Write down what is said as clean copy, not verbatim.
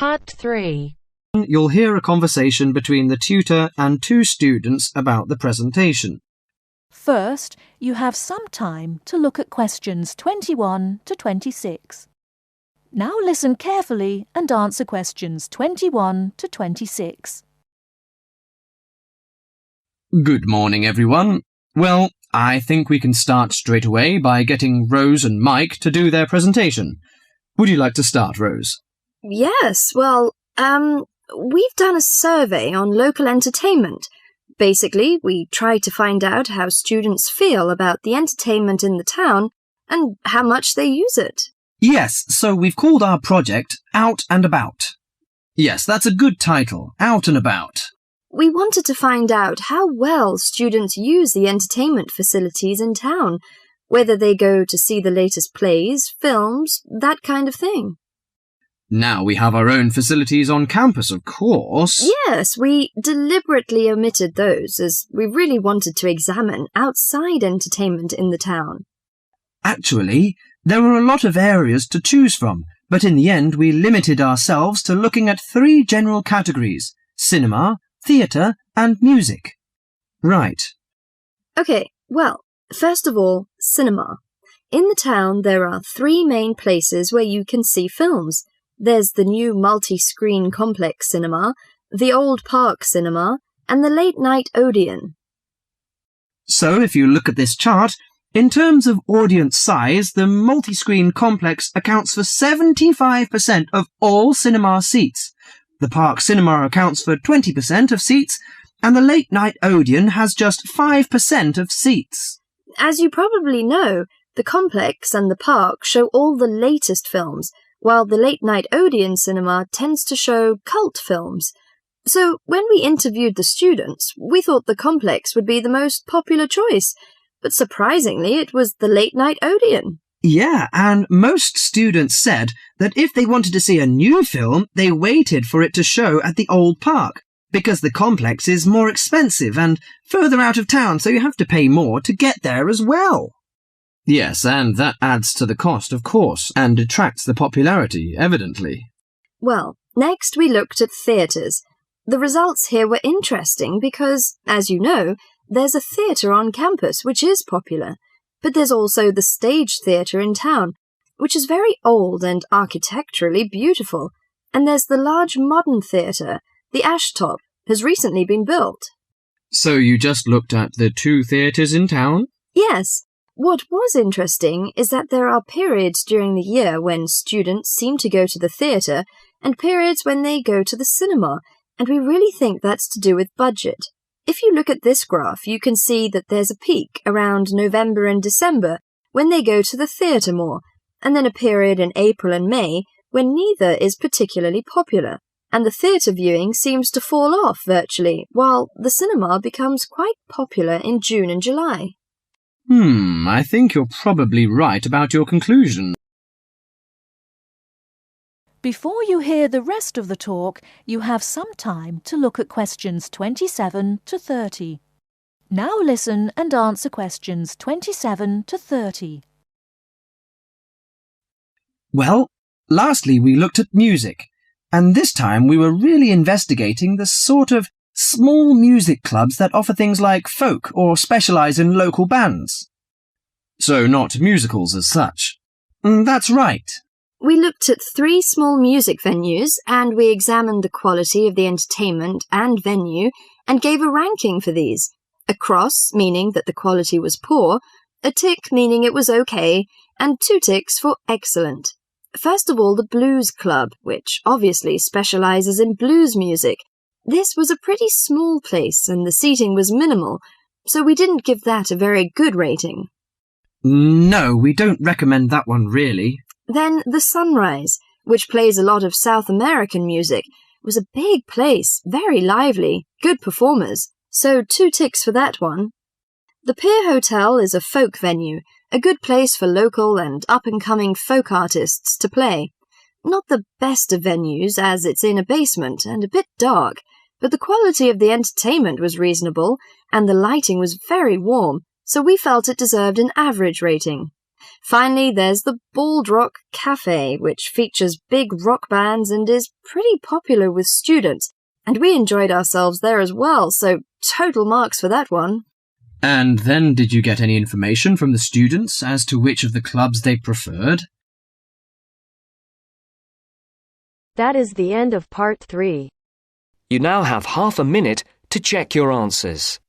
Part 3. You'll hear a conversation between the tutor and two students about the presentation. First, you have some time to look at questions 21 to 26. Now listen carefully and answer questions 21 to 26. Good morning, everyone. Well, I think we can start straight away by getting Rose and Mike to do their presentation. Would you like to start, Rose? Yes, well, we've done a survey on local entertainment. Basically, we try to find out how students feel about the entertainment in the town and how much they use it. Yes, so we've called our project Out and About. Yes, that's a good title, Out and About. We wanted to find out how well students use the entertainment facilities in town, whether they go to see the latest plays, films, that kind of thing. Now we have our own facilities on campus, of course. Yes, we deliberately omitted those as we really wanted to examine outside entertainment in the town. Actually, there were a lot of areas to choose from, but in the end we limited ourselves to looking at 3 general categories: cinema, theatre and music. Right. Okay, well, first of all, cinema. In the town there are 3 main places where you can see films. There's the new multi-screen complex cinema, the old park cinema, and the late-night Odeon. So if you look at this chart, in terms of audience size, the multi-screen complex accounts for 75% of all cinema seats. The park cinema accounts for 20% of seats, and the late-night Odeon has just 5% of seats. As you probably know, the complex and the park show all the latest films, while the late-night Odeon cinema tends to show cult films. So when we interviewed the students, we thought the complex would be the most popular choice, but surprisingly it was the late-night Odeon. Yeah, and most students said that if they wanted to see a new film, they waited for it to show at the old park, because the complex is more expensive and further out of town, so you have to pay more to get there as well. Yes, and that adds to the cost, of course, and detracts the popularity, evidently. Well, next we looked at theatres. The results here were interesting because, as you know, there's a theatre on campus which is popular, but there's also the Stage Theatre in town, which is very old and architecturally beautiful, and there's the large modern theatre, the Ashtop, has recently been built. So you just looked at the 2 theatres in town? Yes. What was interesting is that there are periods during the year when students seem to go to the theatre and periods when they go to the cinema, and we really think that's to do with budget. If you look at this graph, you can see that there's a peak around November and December when they go to the theatre more, and then a period in April and May when neither is particularly popular, and the theatre viewing seems to fall off virtually, while the cinema becomes quite popular in June and July. I think you're probably right about your conclusion. Before you hear the rest of the talk, you have some time to look at questions 27 to 30. Now listen and answer questions 27 to 30. Well, lastly we looked at music, and this time we were really investigating the sort of small music clubs that offer things like folk or specialise in local bands. So not musicals as such. That's right. We looked at 3 small music venues and we examined the quality of the entertainment and venue and gave a ranking for these. A cross, meaning that the quality was poor, a tick, meaning it was okay, and 2 ticks for excellent. First of all, the Blues Club, which obviously specialises in blues music. This was a pretty small place and the seating was minimal, so we didn't give that a very good rating. No, we don't recommend that one really. Then the Sunrise, which plays a lot of South American music, was a big place, very lively, good performers, so 2 ticks for that one. The Pier Hotel is a folk venue, a good place for local and up-and-coming folk artists to play. Not the best of venues, as it's in a basement and a bit dark, but the quality of the entertainment was reasonable, and the lighting was very warm, so we felt it deserved an average rating. Finally, there's the Bald Rock Cafe, which features big rock bands and is pretty popular with students. And we enjoyed ourselves there as well, so total marks for that one. And then did you get any information from the students as to which of the clubs they preferred? That is the end of Part 3. You now have half a minute to check your answers.